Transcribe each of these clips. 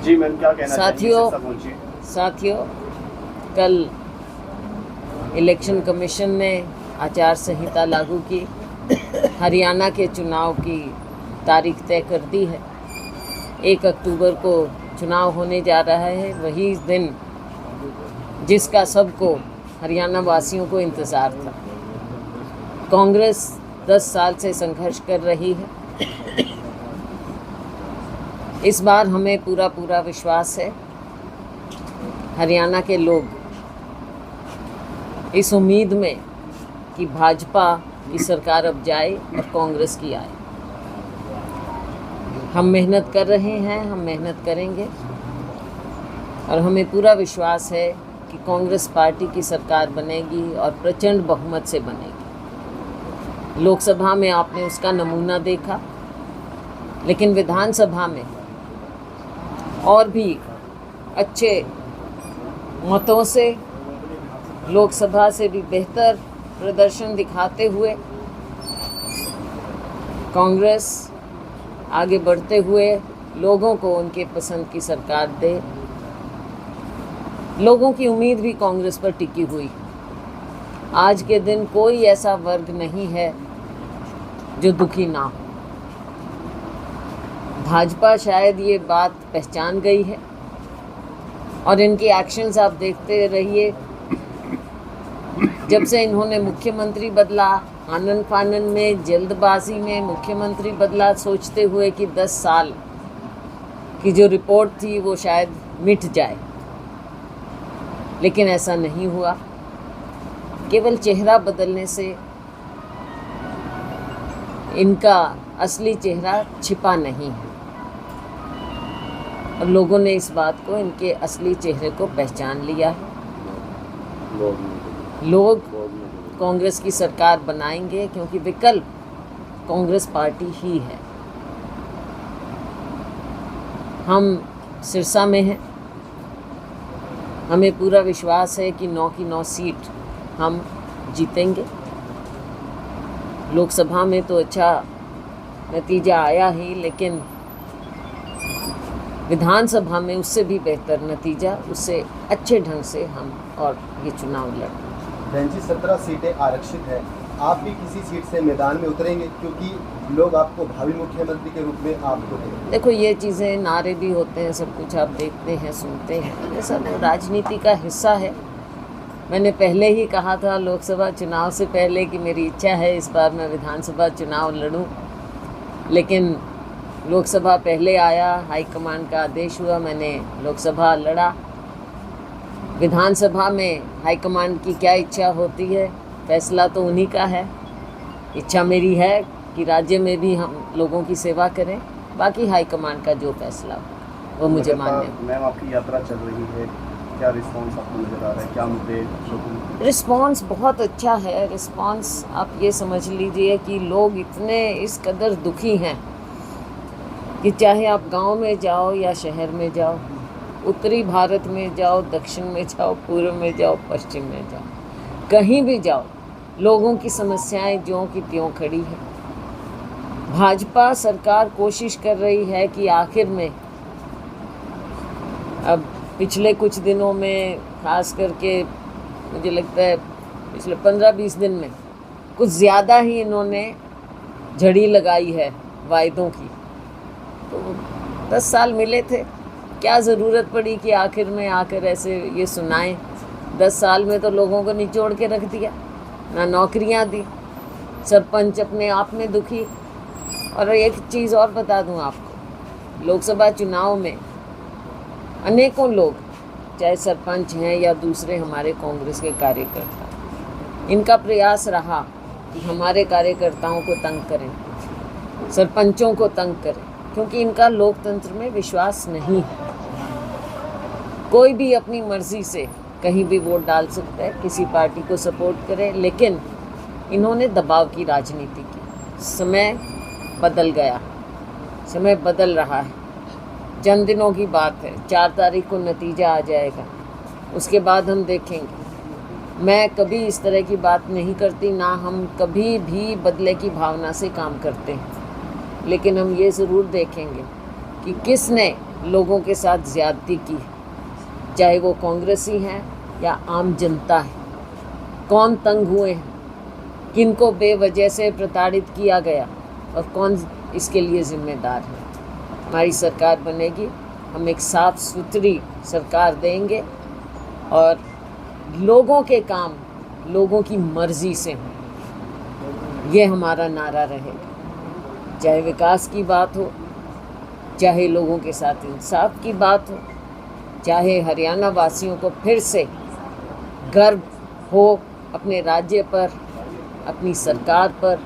जी ma'am, क्या कहना साथियों, कल इलेक्शन कमीशन ने आचार संहिता लागू की, हरियाणा के चुनाव की तारीख तय कर दी है। 1 अक्टूबर को चुनाव होने जा रहा है, वही दिन जिसका सबको हरियाणा वासियों को इंतज़ार था। कांग्रेस 10 साल से संघर्ष कर रही है। इस बार हमें पूरा विश्वास है। हरियाणा के लोग इस उम्मीद में कि भाजपा की सरकार अब जाए और कांग्रेस की आए। हम मेहनत कर रहे हैं, हम मेहनत करेंगे और हमें पूरा विश्वास है कि कांग्रेस पार्टी की सरकार बनेगी और प्रचंड बहुमत से बनेगी। लोकसभा में आपने उसका नमूना देखा, लेकिन विधानसभा में और भी अच्छे मतों से, लोकसभा से भी बेहतर प्रदर्शन दिखाते हुए कांग्रेस आगे बढ़ते हुए लोगों को उनके पसंद की सरकार दे। लोगों की उम्मीद भी कांग्रेस पर टिकी हुई। आज के दिन कोई ऐसा वर्ग नहीं है जो दुखी ना हो। भाजपा शायद ये बात पहचान गई है और इनके एक्शंस आप देखते रहिए। जब से इन्होंने मुख्यमंत्री बदला, आनन फानन में, जल्दबाजी में मुख्यमंत्री बदला, सोचते हुए कि 10 साल की जो रिपोर्ट थी वो शायद मिट जाए, लेकिन ऐसा नहीं हुआ। केवल चेहरा बदलने से इनका असली चेहरा छिपा नहीं है और लोगों ने इस बात को, इनके असली चेहरे को पहचान लिया है। लोग कांग्रेस की सरकार बनाएंगे क्योंकि विकल्प कांग्रेस पार्टी ही है। हम सिरसा में हैं, हमें पूरा विश्वास है कि 9 की 9 सीट हम जीतेंगे। लोकसभा में तो अच्छा नतीजा आया ही, लेकिन विधानसभा में उससे भी बेहतर नतीजा, उससे अच्छे ढंग से हम और ये चुनाव लड़ेंगे। बहन जी, 17 सीटें आरक्षित है, आप भी किसी सीट से मैदान में उतरेंगे क्योंकि लोग आपको भावी मुख्यमंत्री के रूप में आपको देखो, ये चीज़ें, नारे भी होते हैं, सब कुछ आप देखते हैं, सुनते हैं, ये सब राजनीति का हिस्सा है। मैंने पहले ही कहा था लोकसभा चुनाव से पहले कि मेरी इच्छा है इस बार मैं विधानसभा चुनाव लड़ूं, लेकिन लोकसभा पहले आया, हाईकमान का आदेश हुआ, मैंने लोकसभा लड़ा। विधानसभा में हाईकमान की क्या इच्छा होती है, फैसला तो उन्हीं का है। इच्छा मेरी है कि राज्य में भी हम लोगों की सेवा करें, बाकी हाईकमान का जो फैसला हो वो मुझे मान्य है। मैम, आपकी यात्रा चल रही है, क्या रिस्पांस आपको नज़र आ रहा है, क्या मुद्दे? रिस्पांस बहुत अच्छा है। रिस्पांस आप ये समझ लीजिए कि लोग इतने इस कदर दुखी हैं कि चाहे आप गांव में जाओ या शहर में जाओ, उत्तरी भारत में जाओ, दक्षिण में जाओ, पूर्व में जाओ, पश्चिम में जाओ, कहीं भी जाओ, लोगों की समस्याएं ज्यों की त्यों खड़ी है। भाजपा सरकार कोशिश कर रही है कि आखिर में, अब पिछले कुछ दिनों में, खास करके मुझे लगता है पिछले 15-20 दिन में कुछ ज़्यादा ही इन्होंने झड़ी लगाई है वायदों की। तो 10 साल मिले थे, क्या ज़रूरत पड़ी कि आखिर में आकर ऐसे ये सुनाएं। 10 साल में तो लोगों को निचोड़ के रख दिया, ना नौकरियां दी, सरपंच अपने आप में दुखी। और एक चीज़ और बता दूं आपको, लोकसभा चुनाव में अनेकों लोग, चाहे सरपंच हैं या दूसरे हमारे कांग्रेस के कार्यकर्ता, इनका प्रयास रहा कि हमारे कार्यकर्ताओं को तंग करें, सरपंचों को तंग करें, क्योंकि इनका लोकतंत्र में विश्वास नहीं है। कोई भी अपनी मर्जी से कहीं भी वोट डाल सकता है, किसी पार्टी को सपोर्ट करे, लेकिन इन्होंने दबाव की राजनीति की। समय बदल गया, समय बदल रहा है, चंद दिनों की बात है, 4 तारीख को नतीजा आ जाएगा, उसके बाद हम देखेंगे। मैं कभी इस तरह की बात नहीं करती, ना हम कभी भी बदले की भावना से काम करते हैं, लेकिन हम ये ज़रूर देखेंगे कि किसने लोगों के साथ ज़्यादती की, चाहे वो कांग्रेसी हैं या आम जनता है। कौन तंग हुए हैं, किनको बेवजह से प्रताड़ित किया गया और कौन इसके लिए जिम्मेदार है। हमारी सरकार बनेगी, हम एक साफ सुथरी सरकार देंगे और लोगों के काम लोगों की मर्जी से हों, ये हमारा नारा रहेगा। चाहे विकास की बात हो, चाहे लोगों के साथ इंसाफ की बात हो, चाहे हरियाणा वासियों को फिर से गर्व हो अपने राज्य पर, अपनी सरकार पर।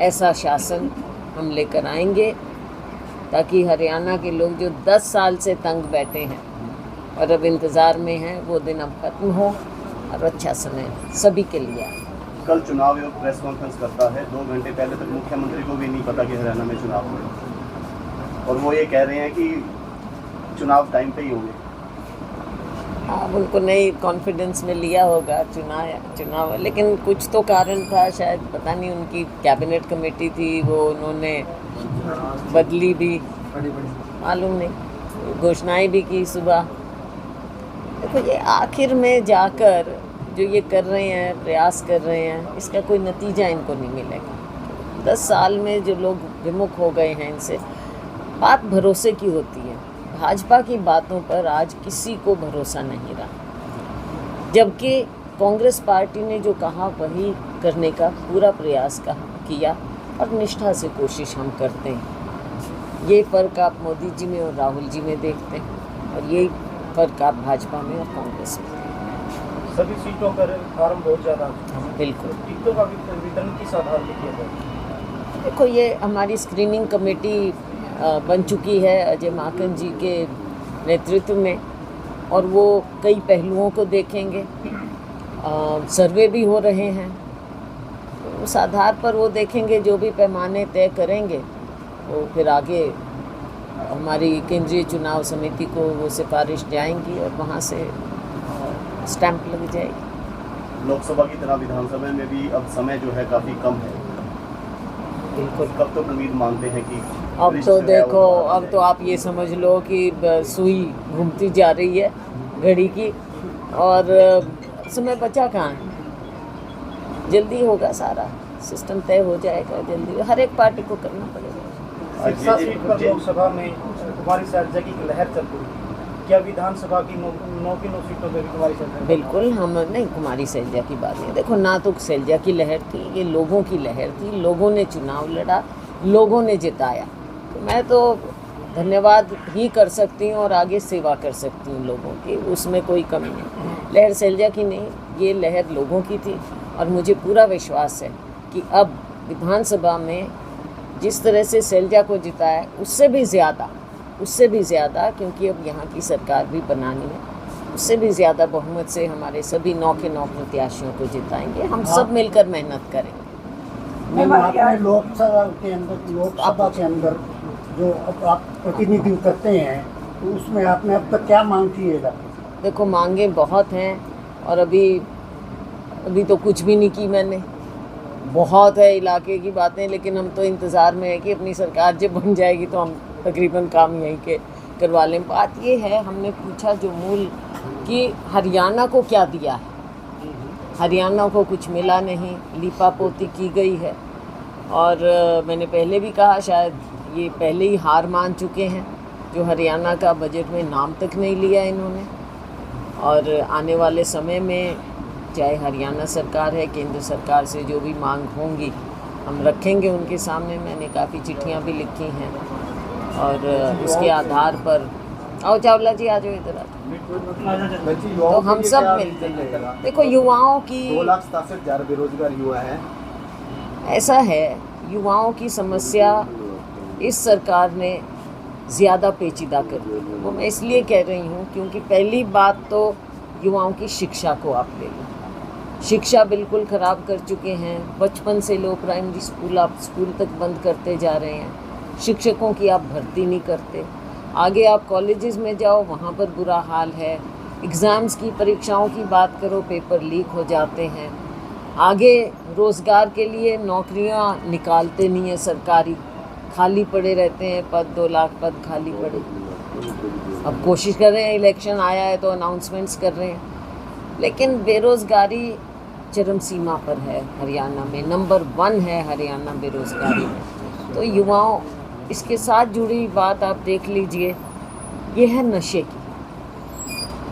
ऐसा शासन हम लेकर आएंगे ताकि हरियाणा के लोग जो 10 साल से तंग बैठे हैं और अब इंतज़ार में हैं, वो दिन अब खत्म हो और अच्छा समय सभी के लिए आए। कल चुनाव आयोग प्रेस कॉन्फ्रेंस करता है, 2 घंटे पहले तक मुख्यमंत्री को भी नहीं पता कि हरियाणा में चुनाव होंगे और वो ये कह रहे हैं कि चुनाव टाइम पे ही होंगे। अब उनको नहीं कॉन्फिडेंस में लिया होगा चुनाव, लेकिन कुछ तो कारण था शायद, पता नहीं। उनकी कैबिनेट कमेटी थी, वो उन्होंने बदली भी, मालूम नहीं, घोषणाएं भी की सुबह। देखो ये आखिर में जाकर जो ये कर रहे हैं, प्रयास कर रहे हैं, इसका कोई नतीजा इनको नहीं मिलेगा। 10 साल में जो लोग विमुख हो गए हैं इनसे, बात भरोसे की होती है। भाजपा की बातों पर आज किसी को भरोसा नहीं रहा, जबकि कांग्रेस पार्टी ने जो कहा वही करने का पूरा प्रयास किया और निष्ठा से कोशिश हम करते हैं। ये फ़र्क आप मोदी जी में और राहुल जी में देखते हैं और यही फ़र्क आप भाजपा में और कांग्रेस में। सभी सीटों पर फॉर्म बहुत ज़्यादा, बिल्कुल। टिकटों का वितरण किस आधार पर किया जाए? देखो ये हमारी स्क्रीनिंग कमेटी बन चुकी है अजय माकन जी के नेतृत्व में और वो कई पहलुओं को देखेंगे। सर्वे भी हो रहे हैं, तो उस आधार पर वो देखेंगे, जो भी पैमाने तय करेंगे वो फिर आगे हमारी केंद्रीय चुनाव समिति को वो सिफारिश जाएंगी और वहाँ से स्टैंप लग जाएगी। लोकसभा की तरह विधानसभा में भी अब समय जो है काफ़ी कम है, बिल्कुल। कब तक उम्मीद मानते हैं कि अब तो देखो, अब तो आप ये समझ लो कि सुई घूमती जा रही है घड़ी की और समय बचा कहाँ है। जल्दी होगा, सारा सिस्टम तय हो जाएगा जल्दी, हर एक पार्टी को करना पड़ेगा। सिरसा सीट पर लोकसभा में कुमारी शैलजा की लहर चल रही है, क्या विधानसभा की 9 की 9 सीटों पर भी कुमारी शैलजा? बिल्कुल, हम नहीं, कुमारी शैलजा की बात नहीं। देखो ना तो शैलजा की लहर थी, ये लोगों की लहर थी। लोगों ने चुनाव लड़ा, लोगों ने जिताया, तो मैं तो धन्यवाद ही कर सकती हूँ और आगे सेवा कर सकती हूँ लोगों की, उसमें कोई कमी नहीं। लहर शैलजा की नहीं, ये लहर लोगों की थी और मुझे पूरा विश्वास है कि अब विधानसभा में जिस तरह से शैलजा को जिताया उससे भी ज़्यादा, क्योंकि अब यहाँ की सरकार भी बनानी है, उससे भी ज़्यादा बहुमत से हमारे सभी 9 के 9 प्रत्याशियों को जिताएंगे। हम सब मिलकर मेहनत करेंगे। आपने लोकसभा के अंदर जो आप प्रतिनिधित्व करते हैं, तो उसमें आपने अब तक क्या मांग की है? देखो मांगे बहुत हैं और अभी तो कुछ भी नहीं की मैंने। बहुत है इलाके की बातें, लेकिन हम तो इंतज़ार में है कि अपनी सरकार जब बन जाएगी तो हम तकरीबन काम यहीं के करवा लें। बात ये है, हमने पूछा जो मूल कि हरियाणा को क्या दिया है। हरियाणा को कुछ मिला नहीं, लीपापोती की गई है और मैंने पहले भी कहा, शायद ये पहले ही हार मान चुके हैं। जो हरियाणा का बजट में नाम तक नहीं लिया इन्होंने और आने वाले समय में चाहे हरियाणा सरकार है, केंद्र सरकार से जो भी मांग होंगी हम रखेंगे उनके सामने। मैंने काफ़ी चिट्ठियां भी लिखी हैं और उसके आधार पर आओ चावला जी आ जाओ इधर आ। तो हम सब मिलकर देखो, युवाओं की 2,67,000 बेरोजगार युवा हैं। ऐसा है, युवाओं की समस्या इस सरकार ने ज़्यादा पेचीदा कर दी। वो मैं इसलिए कह रही हूँ क्योंकि पहली बात तो युवाओं की शिक्षा को आप ले लो। शिक्षा बिल्कुल ख़राब कर चुके हैं। बचपन से लोग प्राइमरी स्कूल आप स्कूल तक बंद करते जा रहे हैं। शिक्षकों की आप भर्ती नहीं करते। आगे आप कॉलेजेस में जाओ, वहाँ पर बुरा हाल है। एग्ज़ाम्स की, परीक्षाओं की बात करो, पेपर लीक हो जाते हैं। आगे रोज़गार के लिए नौकरियाँ निकालते नहीं हैं सरकारी, खाली पड़े रहते हैं पद, 2 लाख पद खाली पड़े। अब कोशिश कर रहे हैं, इलेक्शन आया है तो अनाउंसमेंट्स कर रहे हैं, लेकिन बेरोज़गारी चरम सीमा पर है हरियाणा में, नंबर 1 है हरियाणा बेरोज़गारी में। तो युवाओं, इसके साथ जुड़ी बात आप देख लीजिए, ये है नशे की,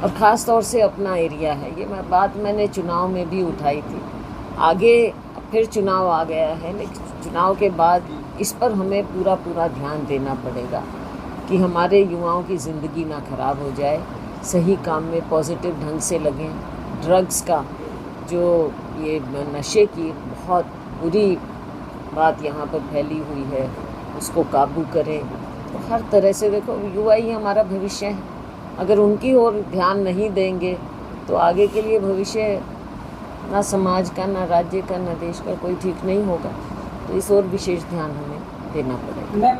और ख़ास तौर से अपना एरिया है ये। बात मैंने चुनाव में भी उठाई थी, आगे फिर चुनाव आ गया है, लेकिन चुनाव के बाद इस पर हमें पूरा ध्यान देना पड़ेगा कि हमारे युवाओं की ज़िंदगी ना ख़राब हो जाए, सही काम में पॉजिटिव ढंग से लगें। ड्रग्स का जो ये नशे की बहुत बुरी बात यहाँ पर फैली हुई है, उसको काबू करें। तो हर तरह से देखो, युवा ही हमारा भविष्य है, अगर उनकी ओर ध्यान नहीं देंगे तो आगे के लिए भविष्य ना समाज का, ना राज्य का, ना देश का कोई ठीक नहीं होगा। तो इस ओर विशेष ध्यान हमें देना पड़ेगा। मैम,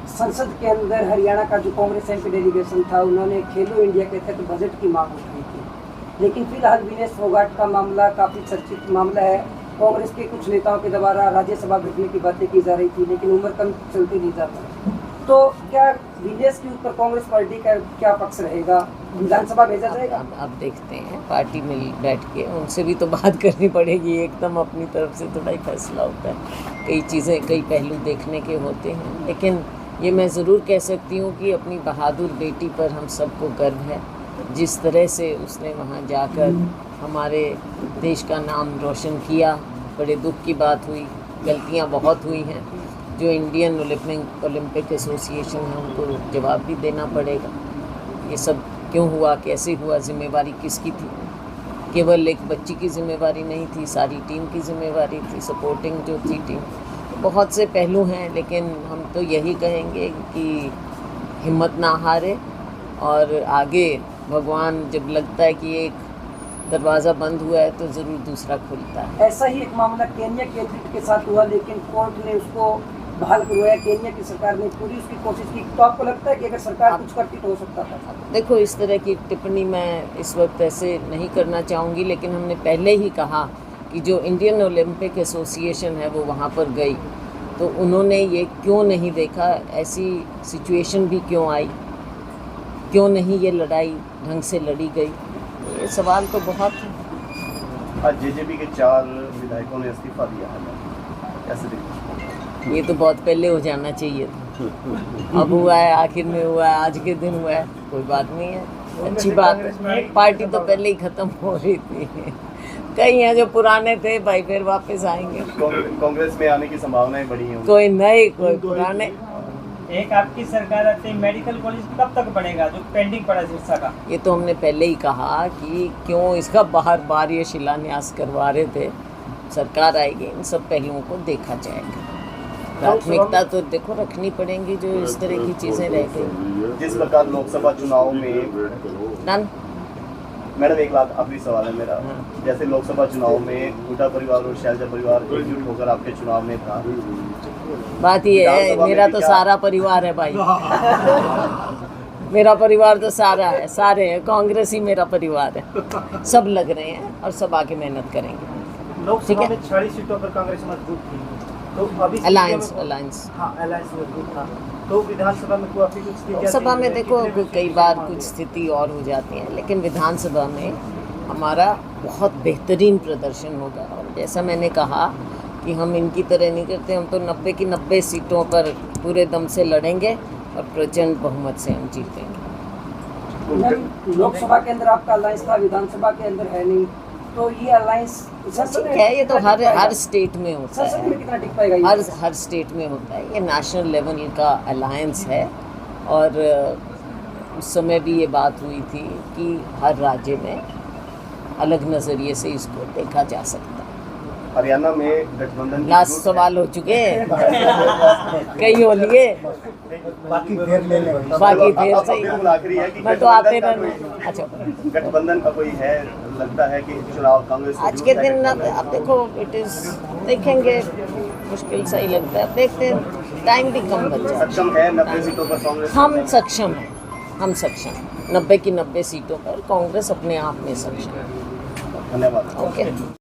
संसद के अंदर हरियाणा का जो कांग्रेस एमपी डेलीगेशन था, उन्होंने खेलो इंडिया के तहत बजट की मांग उठाई थी, लेकिन फिलहाल विनेश फोगाट का मामला काफ़ी चर्चित मामला है। कांग्रेस के कुछ नेताओं के द्वारा राज्यसभा भेजने की बातें की जा रही थी, लेकिन उम्र कम चलती नहीं जाता। तो क्या विनेश के ऊपर कांग्रेस पार्टी का क्या पक्ष रहेगा? विधानसभा भेजा जाएगा? अब देखते हैं, पार्टी में बैठ के उनसे भी तो बात करनी पड़ेगी, एकदम अपनी तरफ से थोड़ा ही फैसला होता है। कई चीज़ें, कई पहलू देखने के होते हैं, लेकिन ये मैं ज़रूर कह सकती हूँ कि अपनी बहादुर बेटी पर हम सबको गर्व है। जिस तरह से उसने वहाँ जाकर हमारे देश का नाम रोशन किया, बड़े दुख की बात हुई, गलतियाँ बहुत हुई हैं। जो इंडियन ओलंपिक एसोसिएशन है, उनको जवाब भी देना पड़ेगा। ये सब क्यों हुआ, कैसे हुआ, जिम्मेवारी किसकी थी? केवल एक बच्ची की जिम्मेवारी नहीं थी, सारी टीम की जिम्मेवारी थी, सपोर्टिंग जो थी टीम। बहुत से पहलू हैं, लेकिन हम तो यही कहेंगे कि हिम्मत ना हारे, और आगे भगवान, जब लगता है कि एक दरवाज़ा बंद हुआ है तो ज़रूर दूसरा खुलता है। ऐसा ही एक मामला केन्या के एथलीट के साथ हुआ, लेकिन कोर्ट ने उसको बहाल करवाया। केन्या की सरकार ने पूरी उसकी कोशिश की। तो आपको लगता है कि अगर सरकार कुछ करती तो हो सकता था? देखो, इस तरह की टिप्पणी मैं इस वक्त ऐसे नहीं करना चाहूँगी, लेकिन हमने पहले ही कहा कि जो इंडियन ओलंपिक एसोसिएशन है वो वहाँ पर गई, तो उन्होंने ये क्यों नहीं देखा, ऐसी सिचुएशन भी क्यों आई, क्यों नहीं ये लड़ाई ढंग से लड़ी गई? ये सवाल तो बहुत है। आज जेजेपी के 4 विधायकों ने इस्तीफा दिया है, कैसे देखते? ये तो बहुत पहले हो जाना चाहिए था, अब हुआ है, आखिर में हुआ है, आज के दिन हुआ है, कोई बात नहीं है, अच्छी बात है। पार्टी तो पहले ही ख़त्म हो रही थी। कई हैं जो पुराने थे भाई, फिर वापस आएंगे। कांग्रेस में आने की संभावनाएं बड़ी हैं। कोई नए, कोई पुराने। एक आपकी सरकार आते ही मेडिकल कॉलेज कब तक बनेगा जो पेंडिंग पड़ा सिरसा का? ये तो हमने पहले ही कहा कि क्यों इसका बार ये शिलान्यास करवा रहे थे। सरकार आएगी, इन सब पहलुओं को देखा जाएगा। प्राथमिकता तो देखो रखनी पड़ेंगी, जो इस तरह की चीज़ें रह गई। जिस प्रकार लोकसभा चुनाव में मैडम, एक लाख आखिरी सवाल है मेरा। जैसे लोकसभा चुनाव में गुड्डा परिवार और शैलजा परिवार एकजुट होकर आपके चुनाव में था, बात ये है, मेरा तो सारा परिवार है भाई। मेरा परिवार तो सारा है, सारे हैं, कांग्रेस ही मेरा परिवार है। सब लग रहे हैं और सब आगे मेहनत करेंगे। लोकसभा में 40 सीटों पर कांग्रेस मजबूत थी, तो अभी अलायंस हाँ, अलायंस मजबूत था। तो विधानसभा में काफी कुछ स्थिति, लोकसभा में देखो कई बार कुछ स्थिति और हो जाती है, लेकिन विधानसभा में हमारा बहुत बेहतरीन प्रदर्शन होगा। और जैसा मैंने कहा कि हम इनकी तरह नहीं करते, हम तो 90 की 90 सीटों पर पूरे दम से लड़ेंगे और प्रचंड बहुमत से हम जीतेंगे। लोकसभा के अंदर आपका अलायंस था, विधानसभा के अंदर है नहीं, तो ये अलायंस है, ये तो हर स्टेट में होता संसद है, में कितना टिक पाएगा? हर स्टेट में होता है। ये नेशनल लेवल का अलायंस है, और उस समय भी ये बात हुई थी कि हर राज्य में अलग नज़रिए से इसको देखा जा सकता है। हरियाणा में गठबंधन की लास्ट सवाल हो चुके हैं, कई हो लिए, बाकी फिर ले लेंगे। बाकी फिर सही। बिल्कुल आखिरी है कि मैं तो आते रहना। अच्छा, गठबंधन का कोई है, लगता है कि चुनाव कांग्रेस आज के दिन अब देखो, इट इज़ देखेंगे, मुश्किल सही लगता है, अब देखते हैं, टाइम भी कम बच जाए। सक्षम है 90 सीटों पर कांग्रेस? हम सक्षम हैं, हम सक्षम 90 की 90 सीटों पर कांग्रेस अपने आप में सक्षम है। धन्यवाद। ओके।